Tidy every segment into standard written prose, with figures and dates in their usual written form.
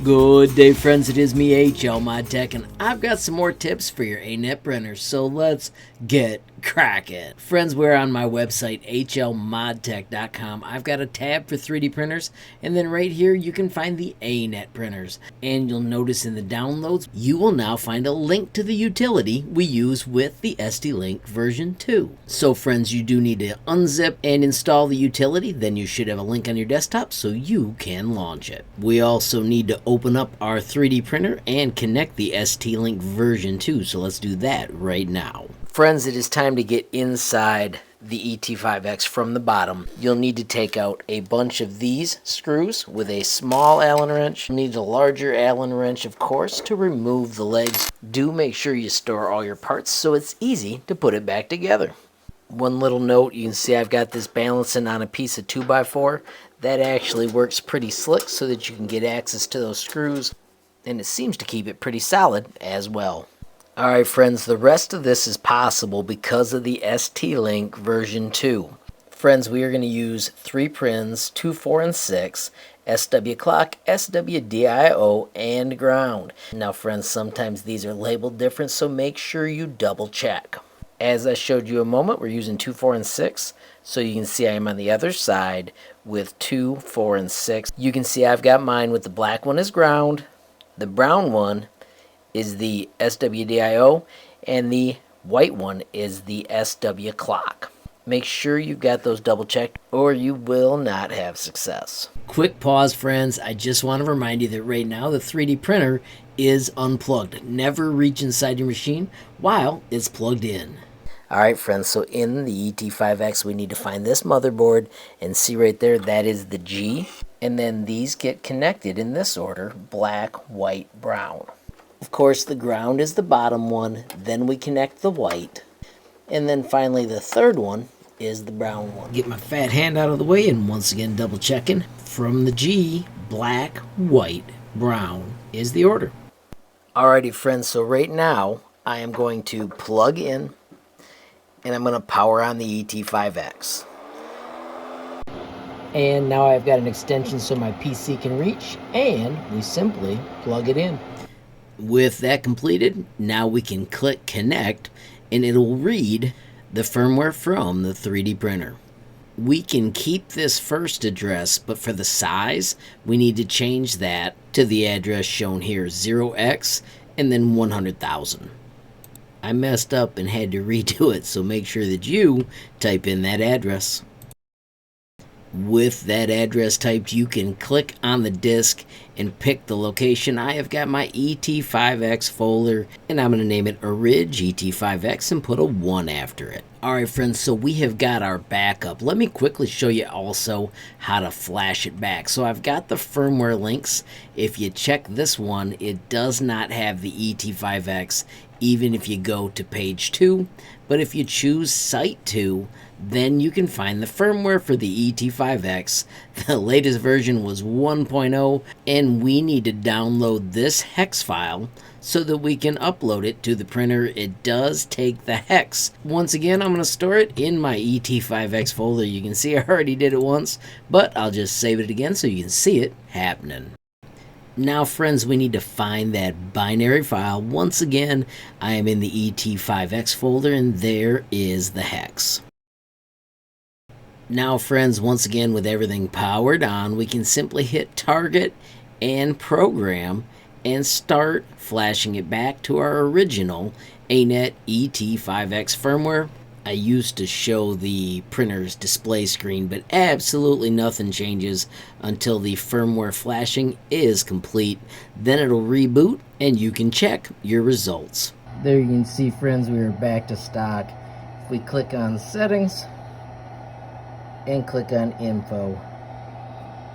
Good day, friends. It is me, HLModTech, and I've got some more tips for your Anet printers, so let's get cracking. Friends, we're on my website, HLModTech.com. I've got a tab for 3D printers, and then right here you can find the Anet printers. And you'll notice in the downloads, you will now find a link to the utility we use with the ST-Link version 2. So friends, you do need to unzip and install the utility, then you should have a link on your desktop so you can launch it. We also need to open up our 3D printer and connect the ST-Link version 2, so let's do that right now. Friends, it is time to get inside the ET5X from the bottom. You'll need to take out a bunch of these screws with a small Allen wrench. You'll need a larger Allen wrench, of course, to remove the legs. Do make sure you store all your parts so it's easy to put it back together. One little note, you can see I've got this balancing on a piece of 2x4. That actually works pretty slick so that you can get access to those screws, and it seems to keep it pretty solid as well. Alright friends, the rest of this is possible because of the ST-Link version 2. Friends, we are going to use 3 pins, 2, 4, and 6, SW clock, SWDIO, and ground. Now friends, sometimes these are labeled different, so make sure you double check. As I showed you a moment, we're using 2, 4, and 6, so you can see I am on the other side with 2, 4, and 6. You can see I've got mine with the black one as ground, the brown one is the SWDIO, and the white one is the SW clock. Make sure you've got those double checked or you will not have success. Quick pause, friends. I just want to remind you that right now the 3D printer is unplugged. Never reach inside your machine while it's plugged in. Alright friends, so in the ET5X we need to find this motherboard and see right there, that is the G. And then these get connected in this order, black, white, brown. Of course, the ground is the bottom one, then we connect the white, and then finally the third one is the brown one. Get my fat hand out of the way, and once again double checking. From the G, black, white, brown is the order. Alrighty friends, so right now I am going to plug in and I'm going to power on the ET5X. And now I've got an extension so my PC can reach, and we simply plug it in. With that completed, now we can click connect and it'll read the firmware from the 3D printer. We can keep this first address, but for the size, we need to change that to the address shown here, 0x and then 100,000. I messed up and had to redo it, so make sure that you type in that address. With that address typed, you can click on the disk and pick the location. I have got my ET5X folder, and I'm going to name it Orig ET5X and put a 1 after it. Alright friends, so we have got our backup. Let me quickly show you also how to flash it back. So I've got the firmware links. If you check this one, it does not have the ET5X, even if you go to page 2. But if you choose Site 2, then you can find the firmware for the ET5X. The latest version was 1.0, and we need to download this hex file so that we can upload it to the printer. It does take the hex. Once again, I'm going to store it in my ET5X folder. You can see I already did it once, but I'll just save it again so you can see it happening. Now friends, we need to find that binary file. Once again, I am in the ET5X folder, and there is the hex. Now friends, once again with everything powered on, we can simply hit target and program and start flashing it back to our original Anet ET5X firmware. I used to show the printer's display screen, but absolutely nothing changes until the firmware flashing is complete. Then it'll reboot and you can check your results. There you can see friends, we are back to stock. If we click on settings and click on info,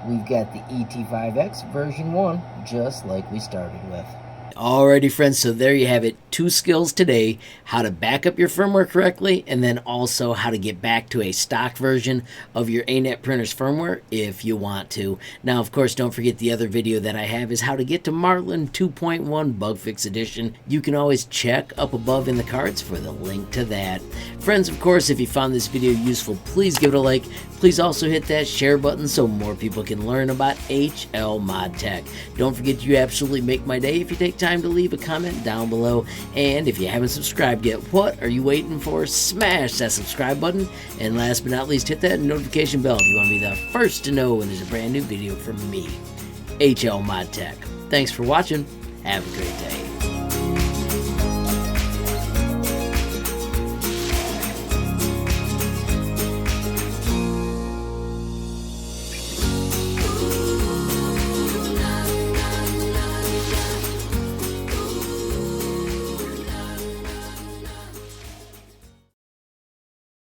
we've got the ET5X version 1 just like we started with. Alrighty friends, so there you have it. 2 skills today: how to back up your firmware correctly, and then also how to get back to a stock version of your Anet printer's firmware if you want to. Now, of course, don't forget the other video that I have is how to get to Marlin 2.1 Bug Fix Edition. You can always check up above in the cards for the link to that. Friends, of course, if you found this video useful, please give it a like. Please also hit that share button so more people can learn about HLModTech. Don't forget, you absolutely make my day if you take time to leave a comment down below. And if you haven't subscribed yet, what are you waiting for? Smash that subscribe button. And last but not least, hit that notification bell if you want to be the first to know when there's a brand new video from me, HLModTech. Thanks for watching. Have a great day.